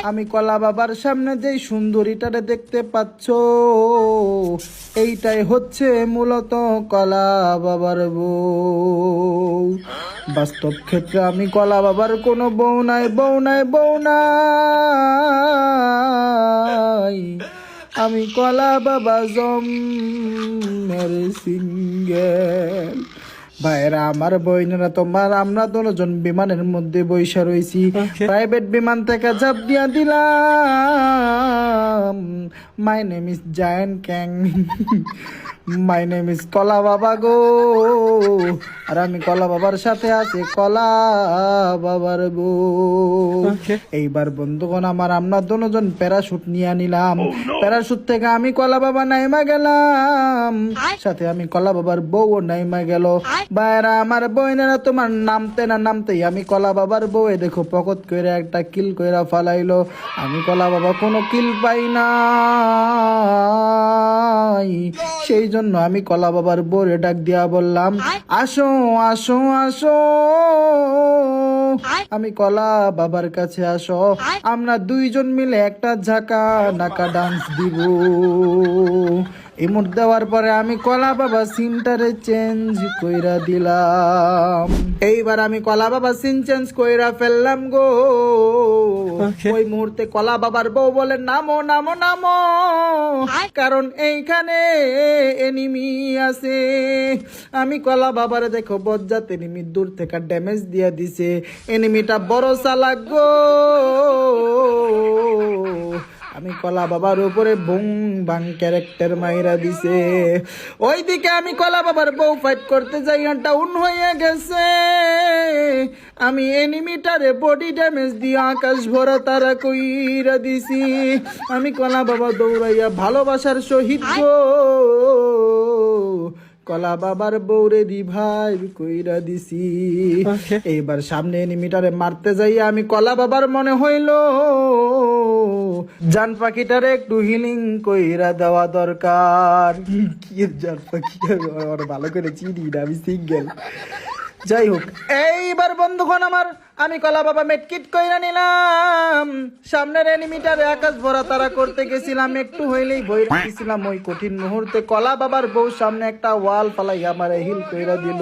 আমি কলা বাবার সামনে যেই সুন্দরীটারে দেখতে পাচ্ছ, এইটাই হচ্ছে মূলত কলা বাবার বউ। বাস্তব ক্ষেত্রে আমি কলা বাবার কোনো বউ নাই, বউ নাই, বউ নাই। আমি কলা বাবা জমের সিঙ্গেল। ভাইরা আমার, বইনেরা তোমার, আমরা দুজন বিমানের মধ্যে বৈশা রয়েছি। প্রাইভেট বিমান থেকে ঝাঁপ দিয়া দিলাম। My name is giant ক্যাং, my name is কলা বাবা গো। আর আমি কলা বাবার সাথে আছি কলা বাবার বউ। এইবার বন্ধুগণ আমার, আমরা দুজন প্যারাশুট নিয়ে নিলাম। প্যারাশুট থেকে আমি কলা বাবা নাইমা গেলাম, সাথে আমি কলা বাবার বউ নাইমা গেল। বাইরা আমার, বইনেরা তোমার, নামতে না নামতেই আমি কলা বাবার বউ দেখো পকত কইরা একটা কিল কইরা ফালাইলো। আমি কলা বাবা কোনো কিল পাই না, সেই জন্য আমি কলা বাবার বউরে ডাক দিয়া বললাম, আসো আসো আসো, আমি কলা বাবার কাছে আসো, আমরা দুইজন মিলে একটা ঝাঁকা নাকা ডান্স দিব। ইমোট দেওয়ার পরে আমি কলা বাবা সিনটারে চেঞ্জ কইরা দিলাম। এইবার আমি কলা বাবা সিন চেঞ্জ কইরা ফেললাম গো। ওই মুহূর্তে কলা বাবার বউ বলে, নামো নামো নামো, কারণ এইখানে এনিমি আছে। আমি কলা বাবারে দেখো বজ্জাত এনিমি দূর থেকে ড্যামেজ দিয়া দিছে। এনিমিটা বড় চালাক গো। আমি কলা বাবার উপরে বুং বাং ক্যারেক্টার মাইরা দিছে। ওইদিকে আমি কলা বাবার বউ ফাইট করতে যাই, ডাউন হয়ে গেছে। আমি এনিমিটারে বডি ড্যামেজ দিয়ে আকাশ ভরা তারা কইরা দিছি। আমি কলা বাবা দৌড়াইয়া ভালোবাসার শহীদ গো কলা বাবার বউরে রিভাইভ কইরা দিছি। এইবার সামনে এনিমিটারে মারতে যাই আমি কলা বাবার মনে হইল জান পাখিটারে একটু হিলিং কইরা দেওয়া দরকার। কি জান পাখি, ভালো করে চিনি না, আমি সিঙ্গেল। যাই হোক, এইবার বন্ধুগণ আমার, আমি কলা বাবা মেটকিট কইরা নিলাম। সামনের এনিমিটারে আকাশ ভরা তারা করতে গেছিলাম, একটু হইলেই ভয় রাখছিলাম। ওই কঠিন মুহূর্তে কলা বাবার বউ সামনে একটা ওয়াল ফালাই আমার হিল কইরা দিল।